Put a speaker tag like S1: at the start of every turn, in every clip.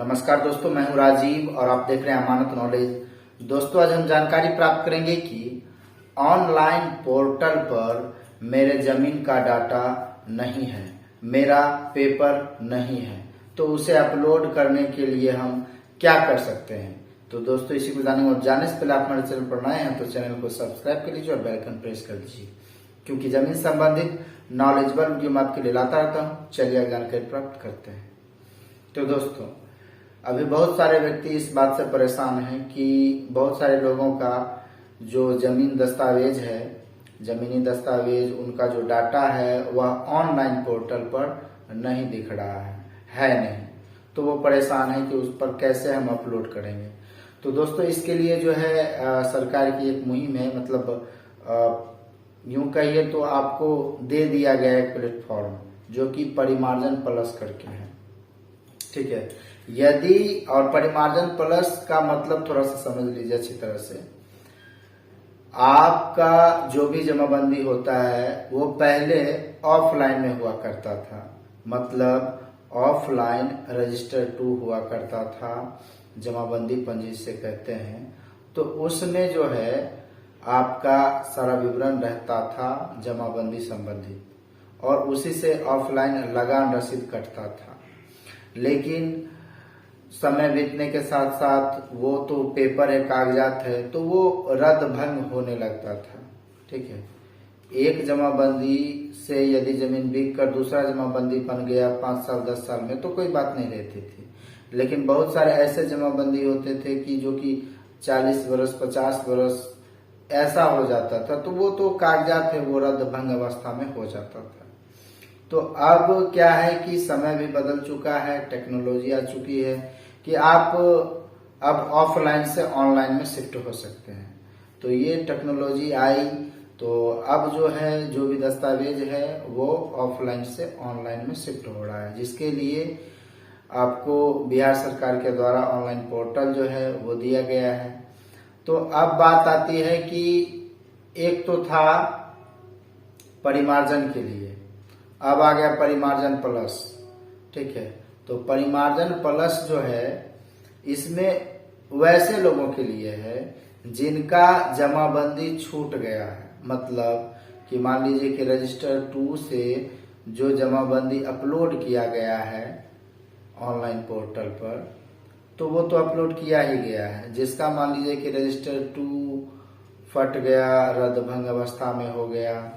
S1: नमस्कार दोस्तों, मैं हूं राजीव और आप देख रहे हैं अमानत नॉलेज। दोस्तों, आज हम जानकारी प्राप्त करेंगे कि ऑनलाइन पोर्टल पर मेरे जमीन का डाटा नहीं है, मेरा पेपर नहीं है, तो उसे अपलोड करने के लिए हम क्या कर सकते हैं। तो दोस्तों, इसी को जानने से पहले आप हमारे चैनल पर नए हैं तो चैनल को सब्सक्राइब कर लीजिए और बेल आइकन प्रेस कर लीजिए, क्योंकि जमीन संबंधित नॉलेजेबल वीडियो मैं आपके लिए लाता रहता हूँ। चलिए जानकारी प्राप्त करते हैं। तो दोस्तों, अभी बहुत सारे व्यक्ति इस बात से परेशान हैं कि बहुत सारे लोगों का जो जमीन दस्तावेज है, जमीनी दस्तावेज, उनका जो डाटा है वह ऑनलाइन पोर्टल पर नहीं दिख रहा है नहीं। तो वो परेशान है कि उस पर कैसे हम अपलोड करेंगे। तो दोस्तों, इसके लिए जो है सरकार की एक मुहिम है, मतलब यूं कहिए तो आपको दे दिया गया एक प्लेटफॉर्म जो कि परिमार्जन प्लस करके है। ठीक है, यदि और परिमार्जन प्लस का मतलब थोड़ा सा समझ लीजिए अच्छी तरह से। आपका जो भी जमाबंदी होता है वो पहले ऑफलाइन में हुआ करता था, मतलब ऑफलाइन रजिस्टर 2 हुआ करता था, जमाबंदी पंजी से कहते हैं। तो उसमें जो है आपका सारा विवरण रहता था जमाबंदी संबंधित, और उसी से ऑफलाइन लगान रसीद कटता था। लेकिन समय बीतने के साथ साथ वो तो पेपर है, कागजात है, तो वो रद्द भंग होने लगता था। ठीक है, एक जमाबंदी से यदि जमीन बिक कर दूसरा जमाबंदी बन गया 5 साल 10 साल में तो कोई बात नहीं रहती थी। लेकिन बहुत सारे ऐसे जमाबंदी होते थे कि जो कि 40 वर्ष 50 वर्ष ऐसा हो जाता था, तो वो तो कागजात है, वो रद्द भंग अवस्था में हो जाता था। तो अब क्या है कि समय भी बदल चुका है, टेक्नोलॉजी आ चुकी है कि आप अब ऑफलाइन से ऑनलाइन में शिफ्ट हो सकते हैं। तो ये टेक्नोलॉजी आई, तो अब जो है जो भी दस्तावेज है वो ऑफलाइन से ऑनलाइन में शिफ्ट हो रहा है, जिसके लिए आपको बिहार सरकार के द्वारा ऑनलाइन पोर्टल जो है वो दिया गया है। तो अब बात आती है कि एक तो था परिमार्जन के लिए, अब आ गया परिमार्जन प्लस। ठीक है, तो परिमार्जन प्लस जो है इसमें वैसे लोगों के लिए है जिनका जमाबंदी छूट गया है। मतलब कि मान लीजिए कि रजिस्टर 2 से जो जमाबंदी अपलोड किया गया है ऑनलाइन पोर्टल पर, तो वो तो अपलोड किया ही गया है। जिसका मान लीजिए कि रजिस्टर 2 फट गया, रद्द भंग अवस्था में हो गया,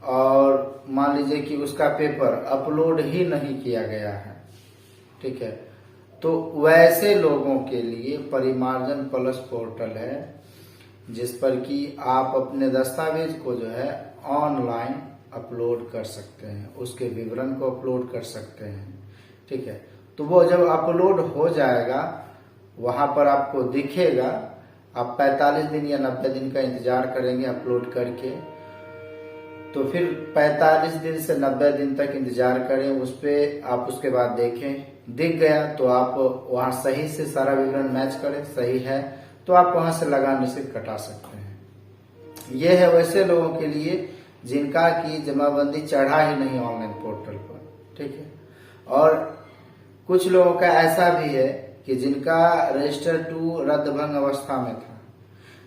S1: और मान लीजिए कि उसका पेपर अपलोड ही नहीं किया गया है। ठीक है, तो वैसे लोगों के लिए परिमार्जन प्लस पोर्टल है, जिस पर कि आप अपने दस्तावेज को जो है ऑनलाइन अपलोड कर सकते हैं, उसके विवरण को अपलोड कर सकते हैं। ठीक है, तो वो जब अपलोड हो जाएगा वहां पर आपको दिखेगा। आप 45 दिन या 90 दिन का इंतजार करेंगे अपलोड करके, तो फिर 45 दिन से 90 दिन तक इंतजार करें उस पे। आप उसके बाद देखें, दिख गया तो आप वहां सही से सारा विवरण मैच करें, सही है तो आप वहां से लगान रसीद कटा सकते हैं। यह है वैसे लोगों के लिए जिनका की जमाबंदी चढ़ा ही नहीं ऑनलाइन पोर्टल पर। ठीक है, और कुछ लोगों का ऐसा भी है कि जिनका रजिस्टर 2 रद्द भंग अवस्था में था,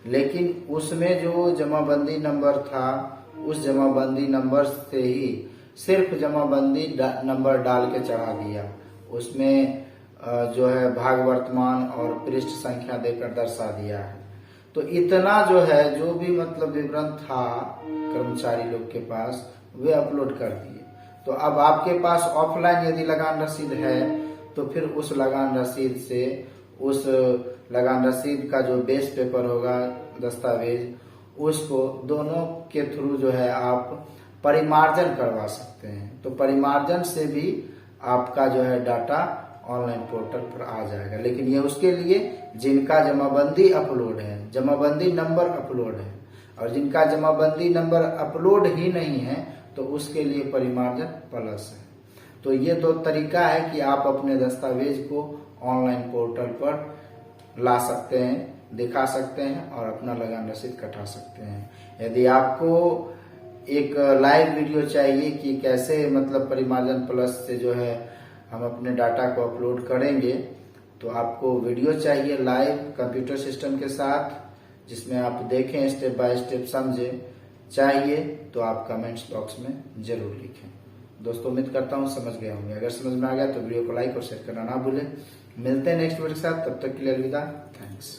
S1: लेकिन उसमें जो जमाबंदी नंबर था उस जमाबंदी नंबर से ही सिर्फ जमाबंदी नंबर डाल के चढ़ा दिया, उसमें जो है भाग वर्तमान और पृष्ठ संख्या देकर दर्शा दिया है। तो इतना जो है जो भी मतलब विवरण था कर्मचारी लोग के पास वे अपलोड कर दिए। तो अब आपके पास ऑफलाइन यदि लगान रसीद है तो फिर उस लगान रसीद से, उस लगान रसीद का जो बेस पेपर होगा दस्तावेज, उसको दोनों के थ्रू जो है आप परिमार्जन करवा सकते हैं। तो परिमार्जन से भी आपका जो है डाटा ऑनलाइन पोर्टल पर आ जाएगा। लेकिन ये उसके लिए जिनका जमाबंदी अपलोड है, जमाबंदी नंबर अपलोड है, और जिनका जमाबंदी नंबर अपलोड ही नहीं है तो उसके लिए परिमार्जन प्लस है। तो ये 2 तरीका है कि आप अपने दस्तावेज को ऑनलाइन पोर्टल पर ला सकते हैं, दिखा सकते हैं और अपना लगान रसीद कटा सकते हैं। यदि आपको एक लाइव वीडियो चाहिए कि कैसे मतलब परिमार्जन प्लस से जो है हम अपने डाटा को अपलोड करेंगे, तो आपको वीडियो चाहिए लाइव कंप्यूटर सिस्टम के साथ, जिसमें आप देखें, स्टेप बाय स्टेप समझें, चाहिए तो आप कमेंट्स बॉक्स में जरूर लिखें। दोस्तों उम्मीद करता हूं समझ गए होंगे। अगर समझ में आ गया तो वीडियो को लाइक और शेयर करना ना भूलें। मिलते हैं नेक्स्ट वीडियो के साथ, तब तक के लिए अलविदा, थैंक्स।